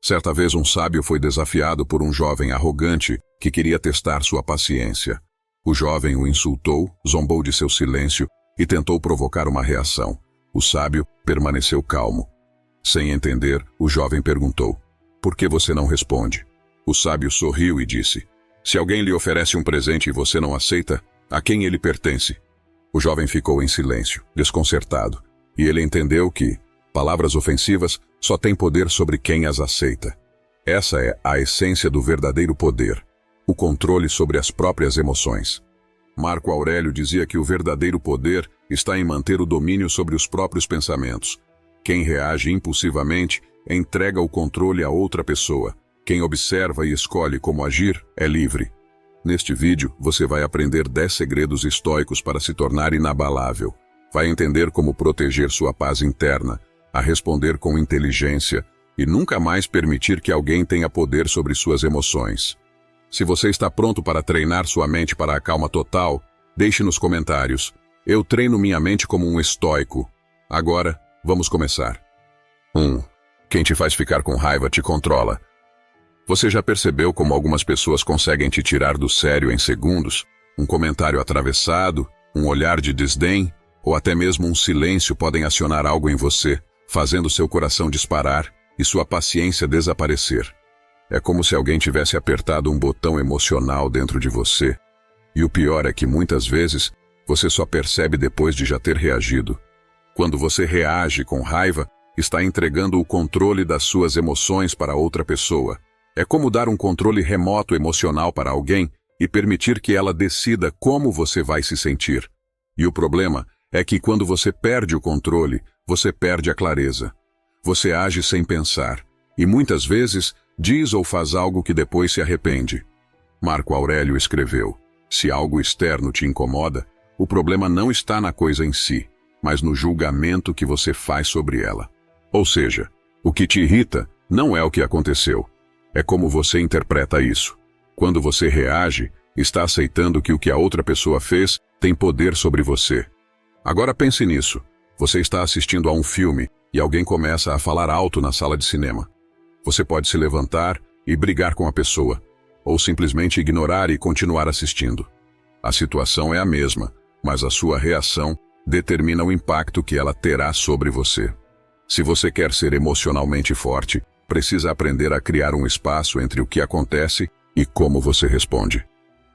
Certa vez um sábio foi desafiado por um jovem arrogante que queria testar sua paciência. O jovem o insultou, zombou de seu silêncio e tentou provocar uma reação. O sábio permaneceu calmo. Sem entender, o jovem perguntou: "Por que você não responde?" O sábio sorriu e disse: "Se alguém lhe oferece um presente e você não aceita, a quem ele pertence?" O jovem ficou em silêncio, desconcertado, e ele entendeu que palavras ofensivas só têm poder sobre quem as aceita. Essa é a essência do verdadeiro poder, o controle sobre as próprias emoções. Marco Aurélio dizia que o verdadeiro poder está em manter o domínio sobre os próprios pensamentos. Quem reage impulsivamente entrega o controle a outra pessoa. Quem observa e escolhe como agir é livre. Neste vídeo, você vai aprender 10 segredos estoicos para se tornar inabalável. Vai entender como proteger sua paz interna, a responder com inteligência e nunca mais permitir que alguém tenha poder sobre suas emoções. Se você está pronto para treinar sua mente para a calma total, deixe nos comentários: "Eu treino minha mente como um estoico." Agora, vamos começar. 1. Quem te faz ficar com raiva te controla. Você já percebeu como algumas pessoas conseguem te tirar do sério em segundos? Um comentário atravessado, um olhar de desdém, ou até mesmo um silêncio podem acionar algo em você, fazendo seu coração disparar e sua paciência desaparecer. É como se alguém tivesse apertado um botão emocional dentro de você. E o pior é que muitas vezes você só percebe depois de já ter reagido. Quando você reage com raiva, está entregando o controle das suas emoções para outra pessoa. É como dar um controle remoto emocional para alguém e permitir que ela decida como você vai se sentir. E o problema é que quando você perde o controle, você perde a clareza. Você age sem pensar e muitas vezes diz ou faz algo que depois se arrepende. Marco Aurélio escreveu: "Se algo externo te incomoda, o problema não está na coisa em si, mas no julgamento que você faz sobre ela." Ou seja, o que te irrita não é o que aconteceu, é como você interpreta isso. Quando você reage, está aceitando que o que a outra pessoa fez tem poder sobre você. Agora pense nisso. Você está assistindo a um filme e alguém começa a falar alto na sala de cinema. Você pode se levantar e brigar com a pessoa, ou simplesmente ignorar e continuar assistindo. A situação é a mesma, mas a sua reação determina o impacto que ela terá sobre você. Se você quer ser emocionalmente forte, precisa aprender a criar um espaço entre o que acontece e como você responde.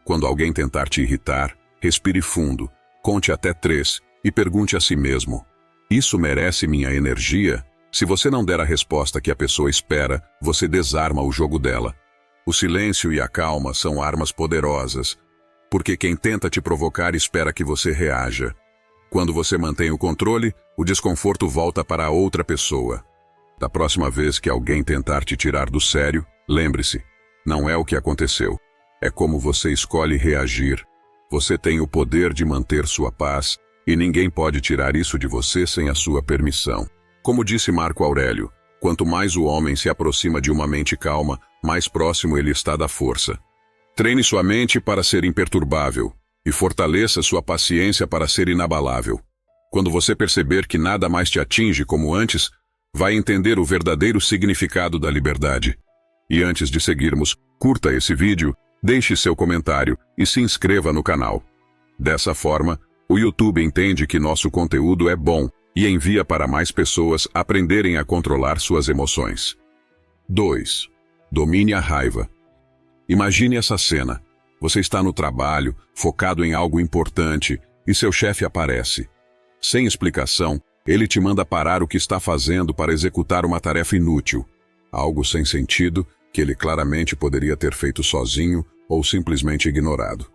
Quando alguém tentar te irritar, respire fundo, conte até 3 e pergunte a si mesmo: "Isso merece minha energia?" Se você não der a resposta que a pessoa espera, você desarma o jogo dela. O silêncio e a calma são armas poderosas, porque quem tenta te provocar espera que você reaja. Quando você mantém o controle, o desconforto volta para a outra pessoa. Da próxima vez que alguém tentar te tirar do sério, lembre-se: não é o que aconteceu, é como você escolhe reagir. Você tem o poder de manter sua paz, e ninguém pode tirar isso de você sem a sua permissão. Como disse Marco Aurélio, quanto mais o homem se aproxima de uma mente calma, mais próximo ele está da força. Treine sua mente para ser imperturbável, e fortaleça sua paciência para ser inabalável. Quando você perceber que nada mais te atinge como antes, vai entender o verdadeiro significado da liberdade. E antes de seguirmos, curta esse vídeo, deixe seu comentário e se inscreva no canal. Dessa forma, o YouTube entende que nosso conteúdo é bom e envia para mais pessoas aprenderem a controlar suas emoções. 2. Domine a raiva. Imagine essa cena. Você está no trabalho, focado em algo importante, e seu chefe aparece. Sem explicação, ele te manda parar o que está fazendo para executar uma tarefa inútil. Algo sem sentido que ele claramente poderia ter feito sozinho ou simplesmente ignorado.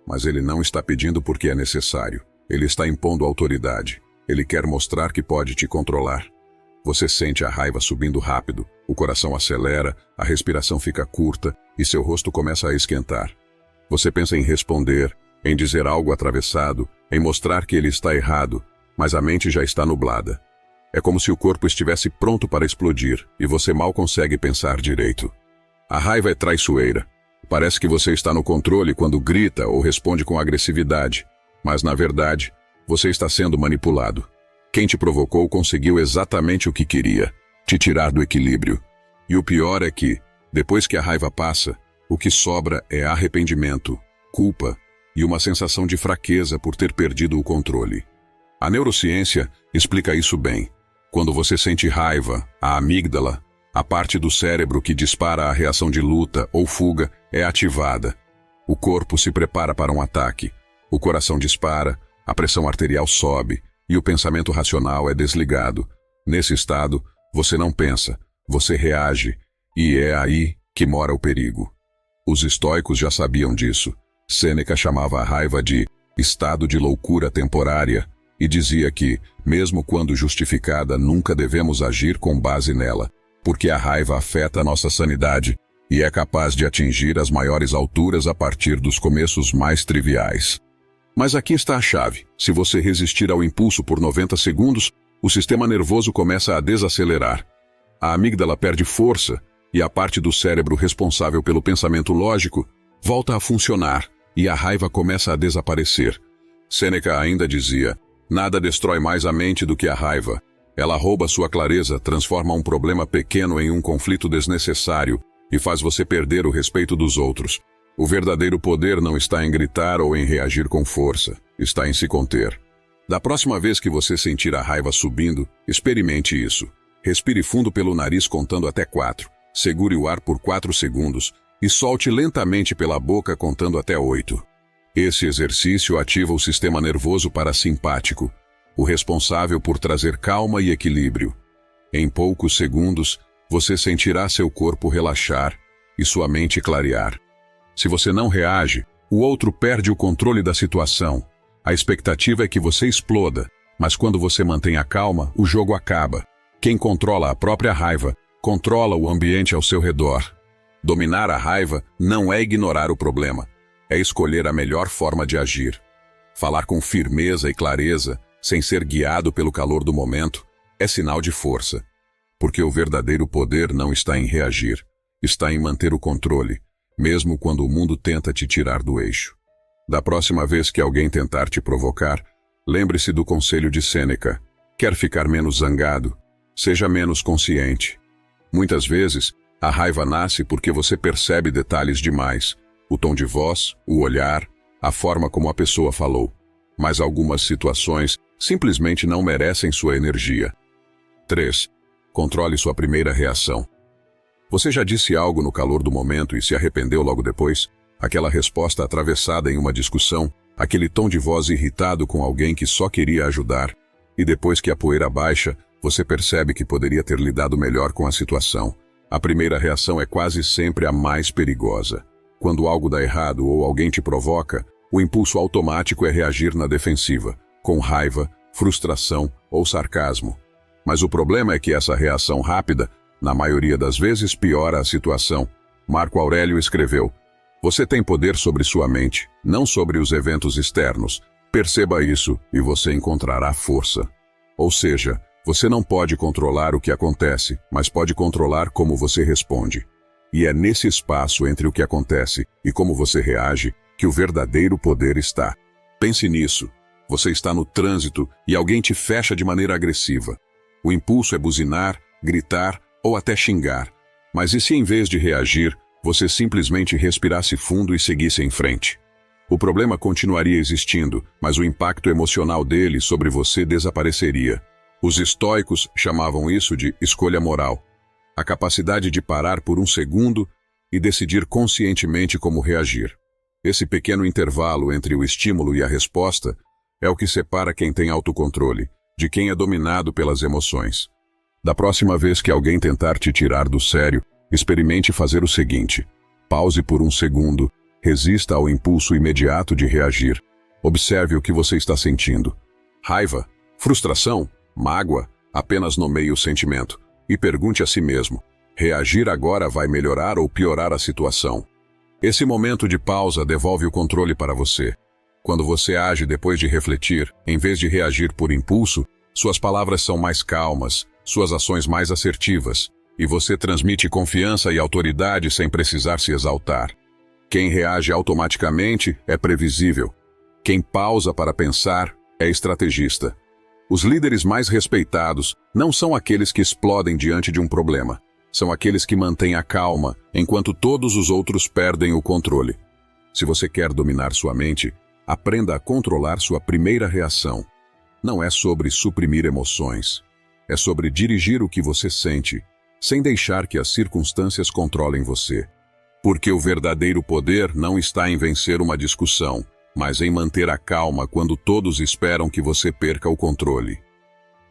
Mas ele não está pedindo porque é necessário. Ele está impondo autoridade. Ele quer mostrar que pode te controlar. Você sente a raiva subindo rápido, o coração acelera, a respiração fica curta e seu rosto começa a esquentar. Você pensa em responder, em dizer algo atravessado, em mostrar que ele está errado, mas a mente já está nublada. É como se o corpo estivesse pronto para explodir e você mal consegue pensar direito. A raiva é traiçoeira. Parece que você está no controle quando grita ou responde com agressividade, mas na verdade, você está sendo manipulado. Quem te provocou conseguiu exatamente o que queria: te tirar do equilíbrio. E o pior é que, depois que a raiva passa, o que sobra é arrependimento, culpa e uma sensação de fraqueza por ter perdido o controle. A neurociência explica isso bem. Quando você sente raiva, a amígdala, a parte do cérebro que dispara a reação de luta ou fuga, é ativada. O corpo se prepara para um ataque, o coração dispara, a pressão arterial sobe e o pensamento racional é desligado. Nesse estado, você não pensa, você reage, e é aí que mora o perigo. Os estoicos já sabiam disso. Sêneca chamava a raiva de estado de loucura temporária e dizia que, mesmo quando justificada, nunca devemos agir com base nela, porque a raiva afeta a nossa sanidade e é capaz de atingir as maiores alturas a partir dos começos mais triviais. Mas aqui está a chave. Se você resistir ao impulso por 90 segundos, o sistema nervoso começa a desacelerar. A amígdala perde força e a parte do cérebro responsável pelo pensamento lógico volta a funcionar e a raiva começa a desaparecer. Sêneca ainda dizia: nada destrói mais a mente do que a raiva. Ela rouba sua clareza, transforma um problema pequeno em um conflito desnecessário e faz você perder o respeito dos outros. O verdadeiro poder não está em gritar ou em reagir com força, está em se conter. Da próxima vez que você sentir a raiva subindo, experimente isso. Respire fundo pelo nariz contando até 4, segure o ar por 4 segundos e solte lentamente pela boca contando até 8. Esse exercício ativa o sistema nervoso parasimpático, o responsável por trazer calma e equilíbrio. Em poucos segundos, você sentirá seu corpo relaxar e sua mente clarear. Se você não reage, o outro perde o controle da situação. A expectativa é que você exploda, mas quando você mantém a calma, o jogo acaba. Quem controla a própria raiva, controla o ambiente ao seu redor. Dominar a raiva não é ignorar o problema, é escolher a melhor forma de agir. Falar com firmeza e clareza, sem ser guiado pelo calor do momento, é sinal de força. Porque o verdadeiro poder não está em reagir, está em manter o controle, mesmo quando o mundo tenta te tirar do eixo. Da próxima vez que alguém tentar te provocar, lembre-se do conselho de Sêneca. Quer ficar menos zangado? Seja menos consciente. Muitas vezes, a raiva nasce porque você percebe detalhes demais, o tom de voz, o olhar, a forma como a pessoa falou. Mas algumas situações simplesmente não merecem sua energia. 3. Controle sua primeira reação. Você já disse algo no calor do momento e se arrependeu logo depois? Aquela resposta atravessada em uma discussão, aquele tom de voz irritado com alguém que só queria ajudar, e depois que a poeira baixa, você percebe que poderia ter lidado melhor com a situação. A primeira reação é quase sempre a mais perigosa. Quando algo dá errado ou alguém te provoca, o impulso automático é reagir na defensiva, com raiva, frustração ou sarcasmo. Mas o problema é que essa reação rápida, na maioria das vezes, piora a situação. Marco Aurélio escreveu: você tem poder sobre sua mente, não sobre os eventos externos. Perceba isso e você encontrará força. Ou seja, você não pode controlar o que acontece, mas pode controlar como você responde. E é nesse espaço entre o que acontece e como você reage que o verdadeiro poder está. Pense nisso. Você está no trânsito e alguém te fecha de maneira agressiva. O impulso é buzinar, gritar ou até xingar. Mas e se em vez de reagir, você simplesmente respirasse fundo e seguisse em frente? O problema continuaria existindo, mas o impacto emocional dele sobre você desapareceria. Os estoicos chamavam isso de escolha moral. A capacidade de parar por um segundo e decidir conscientemente como reagir. Esse pequeno intervalo entre o estímulo e a resposta é o que separa quem tem autocontrole de quem é dominado pelas emoções. Da próxima vez que alguém tentar te tirar do sério, experimente fazer o seguinte: pause por um segundo, resista ao impulso imediato de reagir. Observe o que você está sentindo. Raiva, frustração, mágoa, apenas nomeie o sentimento e pergunte a si mesmo: reagir agora vai melhorar ou piorar a situação? Esse momento de pausa devolve o controle para você. Quando você age depois de refletir, em vez de reagir por impulso, suas palavras são mais calmas, suas ações mais assertivas, e você transmite confiança e autoridade sem precisar se exaltar. Quem reage automaticamente é previsível. Quem pausa para pensar é estrategista. Os líderes mais respeitados não são aqueles que explodem diante de um problema. São aqueles que mantêm a calma enquanto todos os outros perdem o controle. Se você quer dominar sua mente, aprenda a controlar sua primeira reação. Não é sobre suprimir emoções. É sobre dirigir o que você sente, sem deixar que as circunstâncias controlem você. Porque o verdadeiro poder não está em vencer uma discussão, mas em manter a calma quando todos esperam que você perca o controle.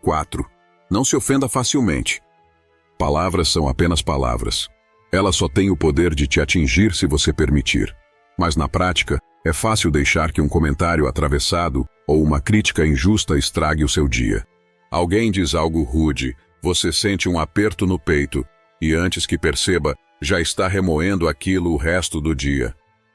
4. Não se ofenda facilmente. Palavras são apenas palavras. Elas só têm o poder de te atingir se você permitir. Mas na prática, é fácil deixar que um comentário atravessado ou uma crítica injusta estrague o seu dia. Alguém diz algo rude, você sente um aperto no peito e antes que perceba, já está remoendo aquilo o resto do dia.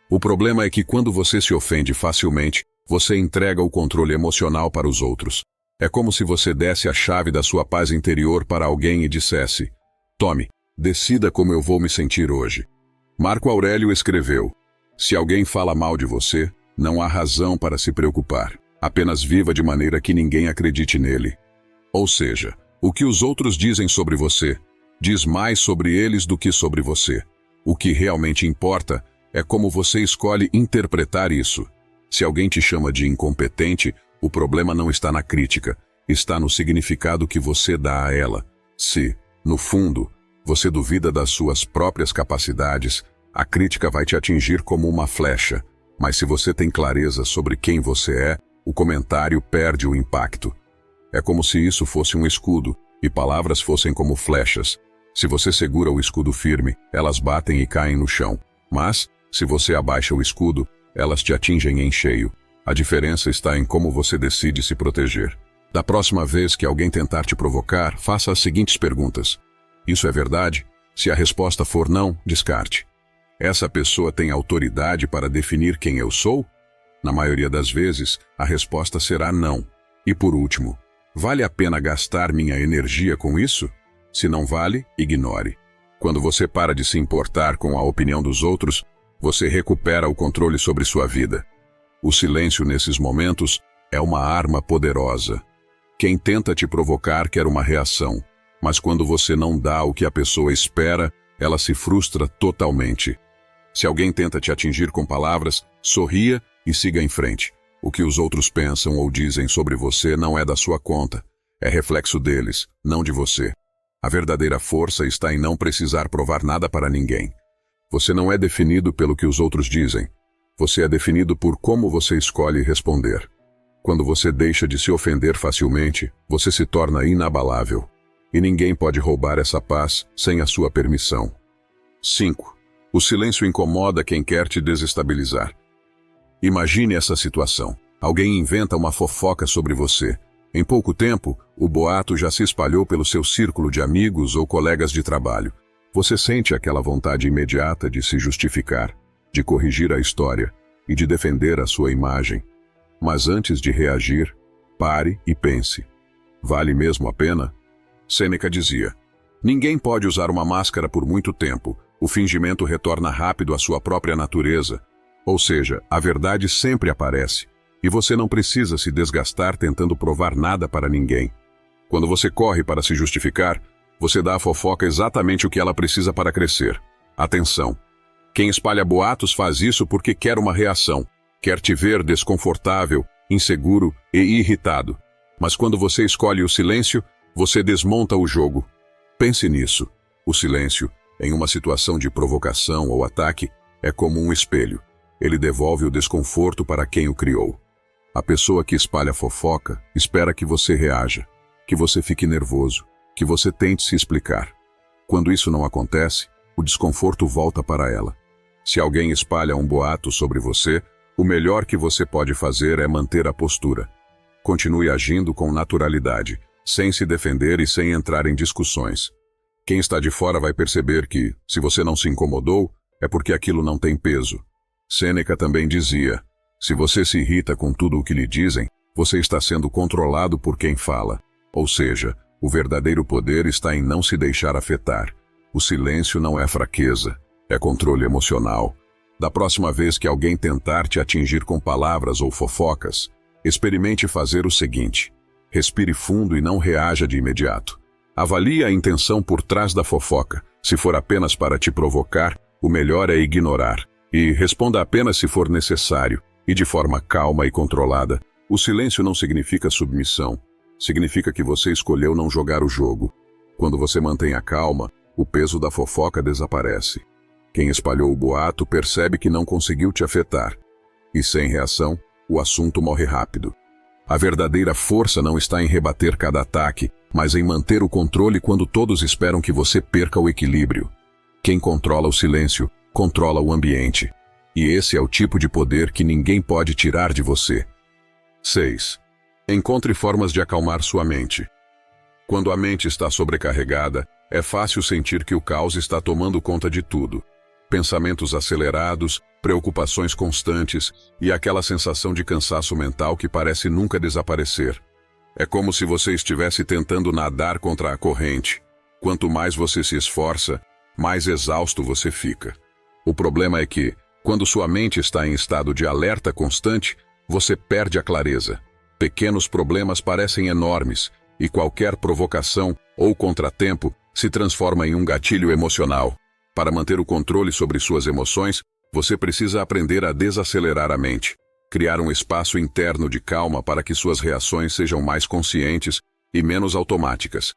O problema é que quando você se ofende facilmente, você entrega o controle emocional para os outros. É como se você desse a chave da sua paz interior para alguém e dissesse: tome, decida como eu vou me sentir hoje. Marco Aurélio escreveu: se alguém fala mal de você, não há razão para se preocupar. Apenas viva de maneira que ninguém acredite nele. Ou seja, o que os outros dizem sobre você, diz mais sobre eles do que sobre você. O que realmente importa é como você escolhe interpretar isso. Se alguém te chama de incompetente, o problema não está na crítica, está no significado que você dá a ela. Se, no fundo, você duvida das suas próprias capacidades, a crítica vai te atingir como uma flecha. Mas se você tem clareza sobre quem você é, o comentário perde o impacto. É como se isso fosse um escudo, e palavras fossem como flechas. Se você segura o escudo firme, elas batem e caem no chão. Mas, se você abaixa o escudo, elas te atingem em cheio. A diferença está em como você decide se proteger. Da próxima vez que alguém tentar te provocar, faça as seguintes perguntas. Isso é verdade? Se a resposta for não, descarte. Essa pessoa tem autoridade para definir quem eu sou? Na maioria das vezes, a resposta será não. E por último, vale a pena gastar minha energia com isso? Se não vale, ignore. Quando você para de se importar com a opinião dos outros, você recupera o controle sobre sua vida. O silêncio nesses momentos é uma arma poderosa. Quem tenta te provocar quer uma reação, mas quando você não dá o que a pessoa espera, ela se frustra totalmente. Se alguém tenta te atingir com palavras, sorria e siga em frente. O que os outros pensam ou dizem sobre você não é da sua conta. É reflexo deles, não de você. A verdadeira força está em não precisar provar nada para ninguém. Você não é definido pelo que os outros dizem. Você é definido por como você escolhe responder. Quando você deixa de se ofender facilmente, você se torna inabalável. E ninguém pode roubar essa paz sem a sua permissão. 5. O silêncio incomoda quem quer te desestabilizar. Imagine essa situação. Alguém inventa uma fofoca sobre você. Em pouco tempo, o boato já se espalhou pelo seu círculo de amigos ou colegas de trabalho. Você sente aquela vontade imediata de se justificar, de corrigir a história e de defender a sua imagem. Mas antes de reagir, pare e pense. Vale mesmo a pena? Sêneca dizia: ninguém pode usar uma máscara por muito tempo. O fingimento retorna rápido à sua própria natureza. Ou seja, a verdade sempre aparece. E você não precisa se desgastar tentando provar nada para ninguém. Quando você corre para se justificar, você dá à fofoca exatamente o que ela precisa para crescer. Atenção! Quem espalha boatos faz isso porque quer uma reação. Quer te ver desconfortável, inseguro e irritado. Mas quando você escolhe o silêncio, você desmonta o jogo. Pense nisso. O silêncio, em uma situação de provocação ou ataque, é como um espelho. Ele devolve o desconforto para quem o criou. A pessoa que espalha fofoca espera que você reaja, que você fique nervoso, que você tente se explicar. Quando isso não acontece, o desconforto volta para ela. Se alguém espalha um boato sobre você, o melhor que você pode fazer é manter a postura. Continue agindo com naturalidade, sem se defender e sem entrar em discussões. Quem está de fora vai perceber que, se você não se incomodou, é porque aquilo não tem peso. Sêneca também dizia: se você se irrita com tudo o que lhe dizem, você está sendo controlado por quem fala. Ou seja, o verdadeiro poder está em não se deixar afetar. O silêncio não é fraqueza, é controle emocional. Da próxima vez que alguém tentar te atingir com palavras ou fofocas, experimente fazer o seguinte: respire fundo e não reaja de imediato. Avalie a intenção por trás da fofoca. Se for apenas para te provocar, o melhor é ignorar. E responda apenas se for necessário, e de forma calma e controlada. O silêncio não significa submissão. Significa que você escolheu não jogar o jogo. Quando você mantém a calma, o peso da fofoca desaparece. Quem espalhou o boato percebe que não conseguiu te afetar. E sem reação, o assunto morre rápido. A verdadeira força não está em rebater cada ataque, mas em manter o controle quando todos esperam que você perca o equilíbrio. Quem controla o silêncio, controla o ambiente. E esse é o tipo de poder que ninguém pode tirar de você. 6. Encontre formas de acalmar sua mente. Quando a mente está sobrecarregada, é fácil sentir que o caos está tomando conta de tudo. Pensamentos acelerados, preocupações constantes e aquela sensação de cansaço mental que parece nunca desaparecer. É como se você estivesse tentando nadar contra a corrente. Quanto mais você se esforça, mais exausto você fica. O problema é que, quando sua mente está em estado de alerta constante, você perde a clareza. Pequenos problemas parecem enormes, e qualquer provocação ou contratempo se transforma em um gatilho emocional. Para manter o controle sobre suas emoções, você precisa aprender a desacelerar a mente, criar um espaço interno de calma para que suas reações sejam mais conscientes e menos automáticas.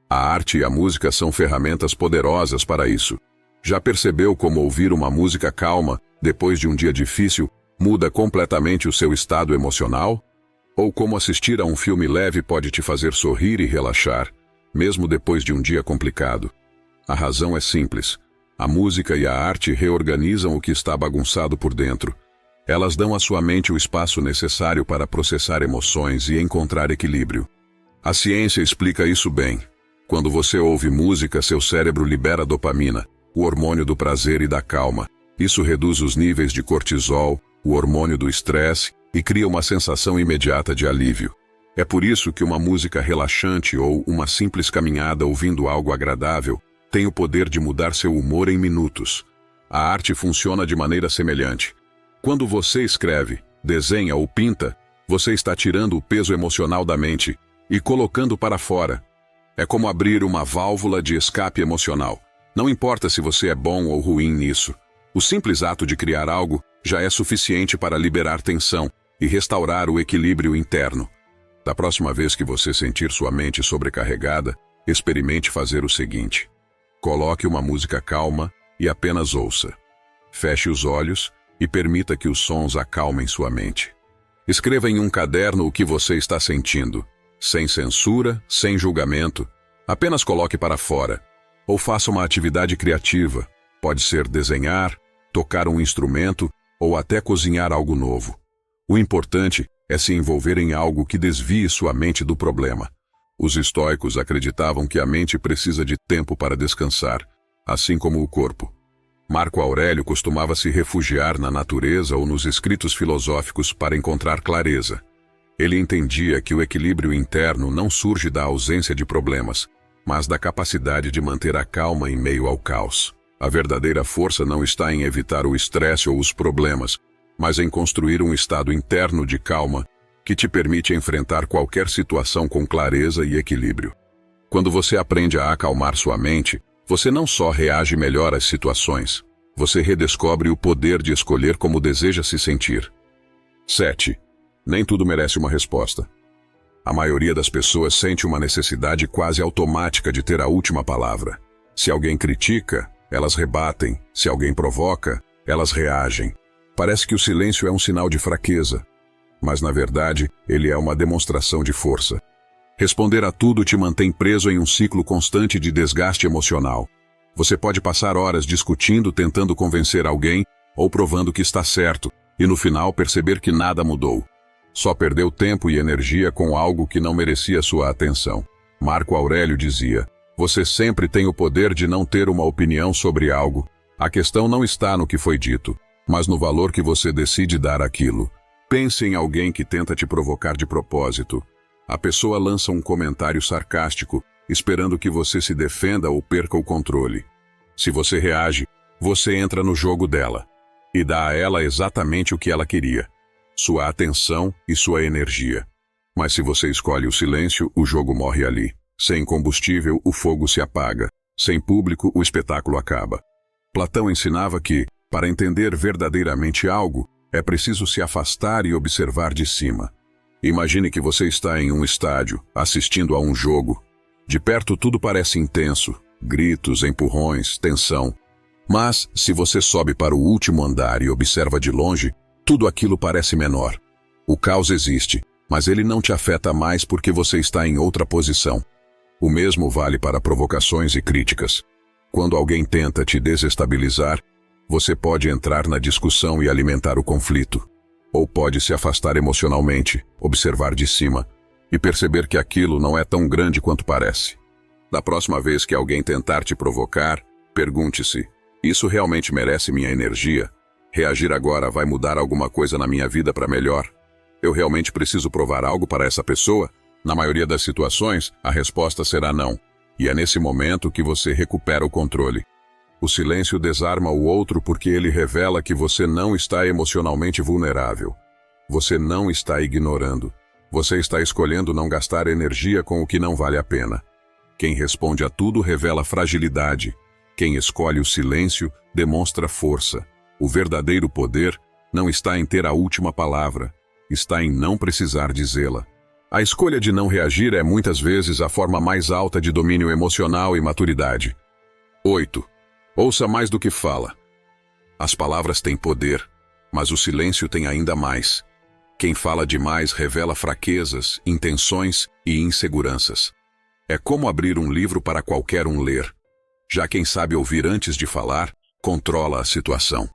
A arte e a música são ferramentas poderosas para isso. Já percebeu como ouvir uma música calma, depois de um dia difícil, muda completamente o seu estado emocional? Ou como assistir a um filme leve pode te fazer sorrir e relaxar, mesmo depois de um dia complicado? A razão é simples. A música e a arte reorganizam o que está bagunçado por dentro. Elas dão à sua mente o espaço necessário para processar emoções e encontrar equilíbrio. A ciência explica isso bem. Quando você ouve música, seu cérebro libera dopamina, o hormônio do prazer e da calma. Isso reduz os níveis de cortisol, o hormônio do estresse, e cria uma sensação imediata de alívio. É por isso que uma música relaxante ou uma simples caminhada ouvindo algo agradável tem o poder de mudar seu humor em minutos. A arte funciona de maneira semelhante. Quando você escreve, desenha ou pinta, você está tirando o peso emocional da mente e colocando para fora. É como abrir uma válvula de escape emocional. Não importa se você é bom ou ruim nisso. O simples ato de criar algo já é suficiente para liberar tensão e restaurar o equilíbrio interno. Da próxima vez que você sentir sua mente sobrecarregada, experimente fazer o seguinte. Coloque uma música calma e apenas ouça. Feche os olhos e permita que os sons acalmem sua mente. Escreva em um caderno o que você está sentindo, sem censura, sem julgamento. Apenas coloque para fora. Ou faça uma atividade criativa. Pode ser desenhar, tocar um instrumento ou até cozinhar algo novo. O importante é se envolver em algo que desvie sua mente do problema. Os estoicos acreditavam que a mente precisa de tempo para descansar, assim como o corpo. Marco Aurélio costumava se refugiar na natureza ou nos escritos filosóficos para encontrar clareza. Ele entendia que o equilíbrio interno não surge da ausência de problemas, mas da capacidade de manter a calma em meio ao caos. A verdadeira força não está em evitar o estresse ou os problemas, mas em construir um estado interno de calma que te permite enfrentar qualquer situação com clareza e equilíbrio. Quando você aprende a acalmar sua mente, você não só reage melhor às situações, você redescobre o poder de escolher como deseja se sentir. 7. Nem tudo merece uma resposta. A maioria das pessoas sente uma necessidade quase automática de ter a última palavra. Se alguém critica, elas rebatem. Se alguém provoca, elas reagem. Parece que o silêncio é um sinal de fraqueza, mas na verdade, ele é uma demonstração de força. Responder a tudo te mantém preso em um ciclo constante de desgaste emocional. Você pode passar horas discutindo, tentando convencer alguém, ou provando que está certo, e no final perceber que nada mudou. Só perdeu tempo e energia com algo que não merecia sua atenção. Marco Aurélio dizia, você sempre tem o poder de não ter uma opinião sobre algo. A questão não está no que foi dito, mas no valor que você decide dar àquilo. Pense em alguém que tenta te provocar de propósito. A pessoa lança um comentário sarcástico, esperando que você se defenda ou perca o controle. Se você reage, você entra no jogo dela e dá a ela exatamente o que ela queria, sua atenção e sua energia. Mas se você escolhe o silêncio, o jogo morre ali. Sem combustível, o fogo se apaga. Sem público, o espetáculo acaba. Platão ensinava que, para entender verdadeiramente algo, é preciso se afastar e observar de cima. Imagine que você está em um estádio, assistindo a um jogo. De perto tudo parece intenso, gritos, empurrões, tensão. Mas, se você sobe para o último andar e observa de longe, tudo aquilo parece menor. O caos existe, mas ele não te afeta mais porque você está em outra posição. O mesmo vale para provocações e críticas. Quando alguém tenta te desestabilizar, você pode entrar na discussão e alimentar o conflito. Ou pode se afastar emocionalmente, observar de cima e perceber que aquilo não é tão grande quanto parece. Da próxima vez que alguém tentar te provocar, pergunte-se: isso realmente merece minha energia? Reagir agora vai mudar alguma coisa na minha vida para melhor? Eu realmente preciso provar algo para essa pessoa? Na maioria das situações, a resposta será não. E é nesse momento que você recupera o controle. O silêncio desarma o outro porque ele revela que você não está emocionalmente vulnerável. Você não está ignorando. Você está escolhendo não gastar energia com o que não vale a pena. Quem responde a tudo revela fragilidade. Quem escolhe o silêncio demonstra força. O verdadeiro poder não está em ter a última palavra, está em não precisar dizê-la. A escolha de não reagir é muitas vezes a forma mais alta de domínio emocional e maturidade. 8. Ouça mais do que fala. As palavras têm poder, mas o silêncio tem ainda mais. Quem fala demais revela fraquezas, intenções e inseguranças. É como abrir um livro para qualquer um ler. Já quem sabe ouvir antes de falar, controla a situação.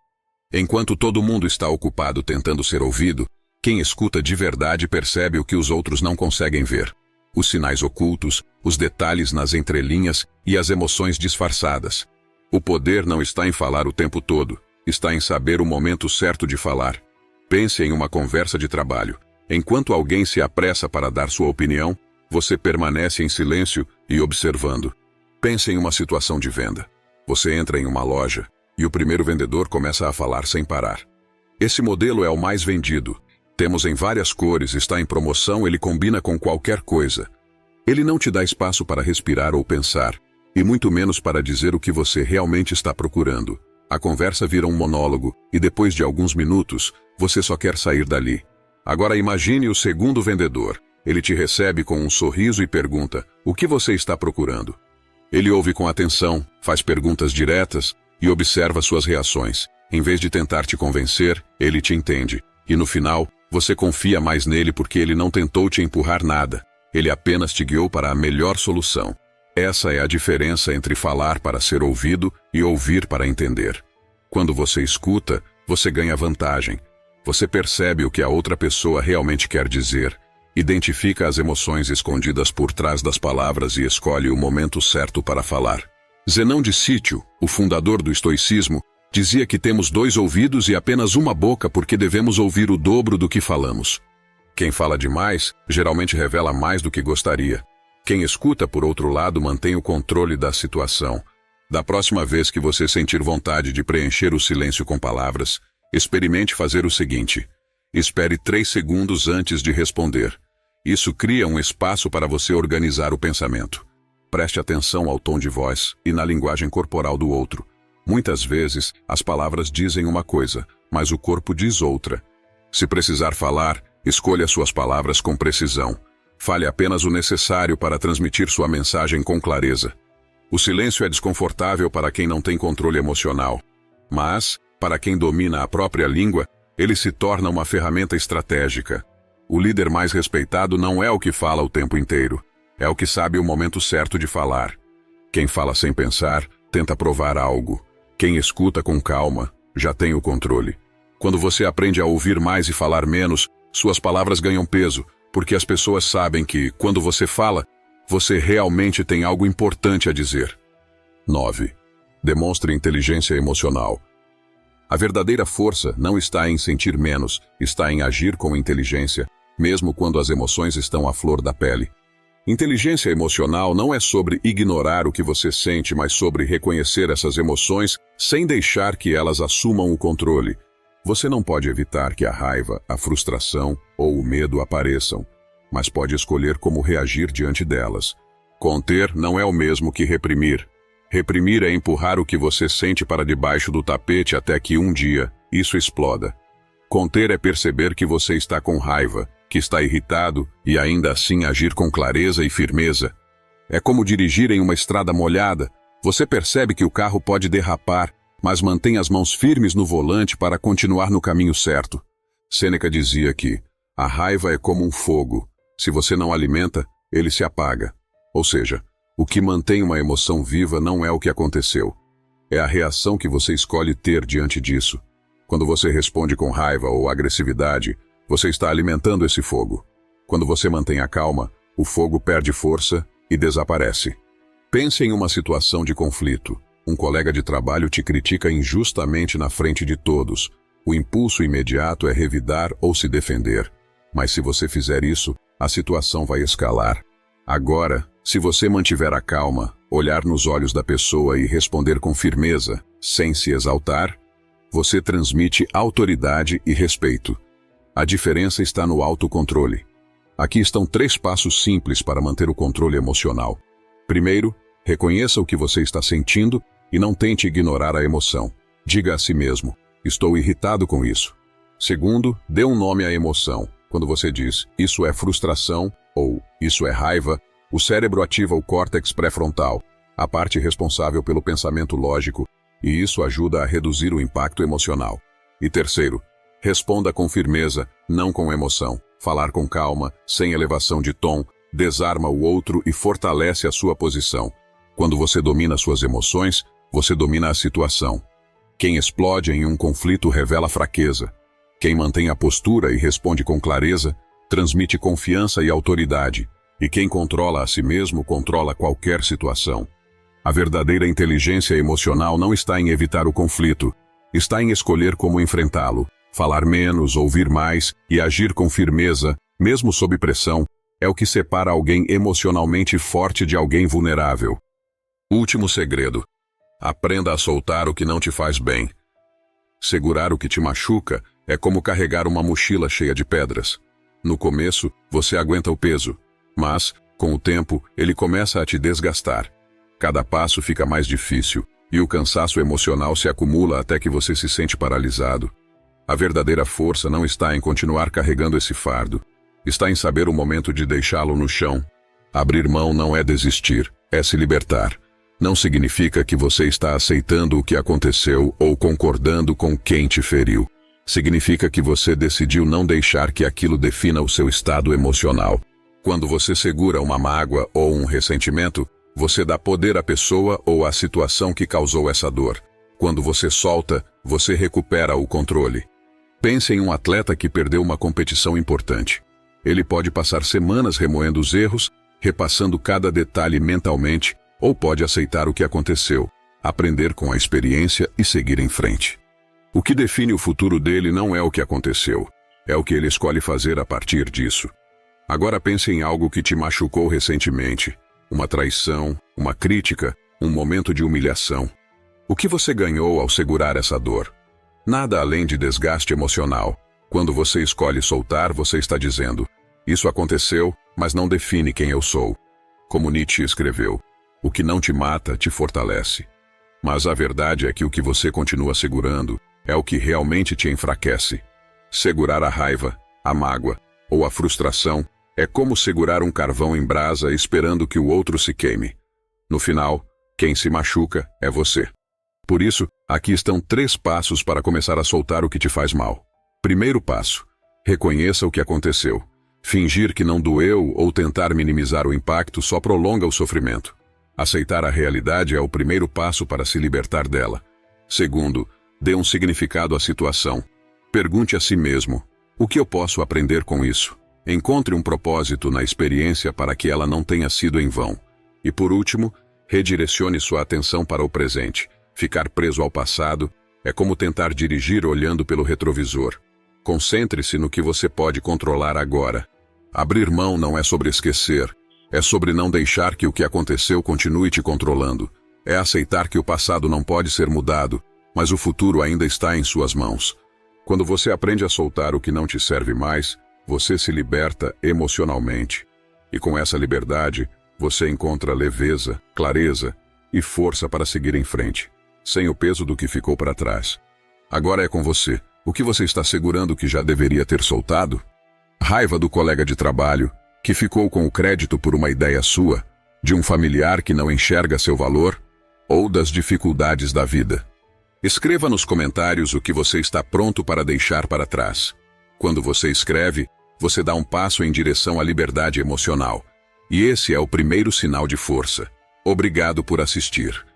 Enquanto todo mundo está ocupado tentando ser ouvido, quem escuta de verdade percebe o que os outros não conseguem ver. Os sinais ocultos, os detalhes nas entrelinhas e as emoções disfarçadas. O poder não está em falar o tempo todo, está em saber o momento certo de falar. Pense em uma conversa de trabalho. Enquanto alguém se apressa para dar sua opinião, você permanece em silêncio e observando. Pense em uma situação de venda. Você entra em uma loja e o primeiro vendedor começa a falar sem parar. Esse modelo é o mais vendido. Temos em várias cores, está em promoção, ele combina com qualquer coisa. Ele não te dá espaço para respirar ou pensar, e muito menos para dizer o que você realmente está procurando. A conversa vira um monólogo, e depois de alguns minutos, você só quer sair dali. Agora imagine o segundo vendedor. Ele te recebe com um sorriso e pergunta: o que você está procurando? Ele ouve com atenção, faz perguntas diretas e observa suas reações. Em vez de tentar te convencer, ele te entende. E no final, você confia mais nele porque ele não tentou te empurrar nada. Ele apenas te guiou para a melhor solução. Essa é a diferença entre falar para ser ouvido e ouvir para entender. Quando você escuta, você ganha vantagem. Você percebe o que a outra pessoa realmente quer dizer, identifica as emoções escondidas por trás das palavras e escolhe o momento certo para falar. Zenão de Sítio, o fundador do estoicismo, dizia que temos 2 ouvidos e apenas uma boca porque devemos ouvir o dobro do que falamos. Quem fala demais, geralmente revela mais do que gostaria. Quem escuta, por outro lado, mantém o controle da situação. Da próxima vez que você sentir vontade de preencher o silêncio com palavras, experimente fazer o seguinte: espere 3 segundos antes de responder. Isso cria um espaço para você organizar o pensamento. Preste atenção ao tom de voz e na linguagem corporal do outro. Muitas vezes, as palavras dizem uma coisa, mas o corpo diz outra. Se precisar falar, escolha suas palavras com precisão. Fale apenas o necessário para transmitir sua mensagem com clareza. O silêncio é desconfortável para quem não tem controle emocional. Mas, para quem domina a própria língua, ele se torna uma ferramenta estratégica. O líder mais respeitado não é o que fala o tempo inteiro. É o que sabe o momento certo de falar. Quem fala sem pensar, tenta provar algo. Quem escuta com calma, já tem o controle. Quando você aprende a ouvir mais e falar menos, suas palavras ganham peso, porque as pessoas sabem que, quando você fala, você realmente tem algo importante a dizer. 9. Demonstre inteligência emocional. A verdadeira força não está em sentir menos, está em agir com inteligência, mesmo quando as emoções estão à flor da pele. Inteligência emocional não é sobre ignorar o que você sente, mas sobre reconhecer essas emoções sem deixar que elas assumam o controle. Você não pode evitar que a raiva, a frustração ou o medo apareçam, mas pode escolher como reagir diante delas. Conter não é o mesmo que reprimir. Reprimir é empurrar o que você sente para debaixo do tapete até que um dia isso exploda. Conter é perceber que você está com raiva, que está irritado e ainda assim agir com clareza e firmeza. É como dirigir em uma estrada molhada. Você percebe que o carro pode derrapar, mas mantém as mãos firmes no volante para continuar no caminho certo. Sêneca dizia que a raiva é como um fogo. Se você não alimenta, ele se apaga. Ou seja, o que mantém uma emoção viva não é o que aconteceu. É a reação que você escolhe ter diante disso. Quando você responde com raiva ou agressividade, você está alimentando esse fogo. Quando você mantém a calma, o fogo perde força e desaparece. Pense em uma situação de conflito. Um colega de trabalho te critica injustamente na frente de todos. O impulso imediato é revidar ou se defender. Mas se você fizer isso, a situação vai escalar. Agora, se você mantiver a calma, olhar nos olhos da pessoa e responder com firmeza, sem se exaltar, você transmite autoridade e respeito. A diferença está no autocontrole. Aqui estão 3 passos simples para manter o controle emocional. Primeiro, reconheça o que você está sentindo e não tente ignorar a emoção. Diga a si mesmo, estou irritado com isso. Segundo, dê um nome à emoção. Quando você diz, isso é frustração ou isso é raiva, o cérebro ativa o córtex pré-frontal, a parte responsável pelo pensamento lógico, e isso ajuda a reduzir o impacto emocional. E terceiro, responda com firmeza, não com emoção. Falar com calma, sem elevação de tom, desarma o outro e fortalece a sua posição. Quando você domina suas emoções, você domina a situação. Quem explode em um conflito revela fraqueza. Quem mantém a postura e responde com clareza, transmite confiança e autoridade. E quem controla a si mesmo, controla qualquer situação. A verdadeira inteligência emocional não está em evitar o conflito. Está em escolher como enfrentá-lo. Falar menos, ouvir mais e agir com firmeza, mesmo sob pressão, é o que separa alguém emocionalmente forte de alguém vulnerável. Último segredo. Aprenda a soltar o que não te faz bem. Segurar o que te machuca é como carregar uma mochila cheia de pedras. No começo, você aguenta o peso, mas, com o tempo, ele começa a te desgastar. Cada passo fica mais difícil, e o cansaço emocional se acumula até que você se sente paralisado. A verdadeira força não está em continuar carregando esse fardo. Está em saber o momento de deixá-lo no chão. Abrir mão não é desistir, é se libertar. Não significa que você está aceitando o que aconteceu ou concordando com quem te feriu. Significa que você decidiu não deixar que aquilo defina o seu estado emocional. Quando você segura uma mágoa ou um ressentimento, você dá poder à pessoa ou à situação que causou essa dor. Quando você solta, você recupera o controle. Pense em um atleta que perdeu uma competição importante. Ele pode passar semanas remoendo os erros, repassando cada detalhe mentalmente, ou pode aceitar o que aconteceu, aprender com a experiência e seguir em frente. O que define o futuro dele não é o que aconteceu, é o que ele escolhe fazer a partir disso. Agora pense em algo que te machucou recentemente, uma traição, uma crítica, um momento de humilhação. O que você ganhou ao segurar essa dor? Nada além de desgaste emocional. Quando você escolhe soltar, você está dizendo, isso aconteceu, mas não define quem eu sou. Como Nietzsche escreveu, o que não te mata te fortalece. Mas a verdade é que o que você continua segurando é o que realmente te enfraquece. Segurar a raiva, a mágoa ou a frustração é como segurar um carvão em brasa esperando que o outro se queime. No final, quem se machuca é você. Por isso, aqui estão 3 passos para começar a soltar o que te faz mal. Primeiro passo: reconheça o que aconteceu. Fingir que não doeu ou tentar minimizar o impacto só prolonga o sofrimento. Aceitar a realidade é o primeiro passo para se libertar dela. Segundo, dê um significado à situação. Pergunte a si mesmo, o que eu posso aprender com isso? Encontre um propósito na experiência para que ela não tenha sido em vão. E por último, redirecione sua atenção para o presente. Ficar preso ao passado é como tentar dirigir olhando pelo retrovisor. Concentre-se no que você pode controlar agora. Abrir mão não é sobre esquecer, é sobre não deixar que o que aconteceu continue te controlando. É aceitar que o passado não pode ser mudado, mas o futuro ainda está em suas mãos. Quando você aprende a soltar o que não te serve mais, você se liberta emocionalmente. E com essa liberdade, você encontra leveza, clareza e força para seguir em frente, sem o peso do que ficou para trás. Agora é com você. O que você está segurando que já deveria ter soltado? Raiva do colega de trabalho, que ficou com o crédito por uma ideia sua, de um familiar que não enxerga seu valor, ou das dificuldades da vida. Escreva nos comentários o que você está pronto para deixar para trás. Quando você escreve, você dá um passo em direção à liberdade emocional. E esse é o primeiro sinal de força. Obrigado por assistir.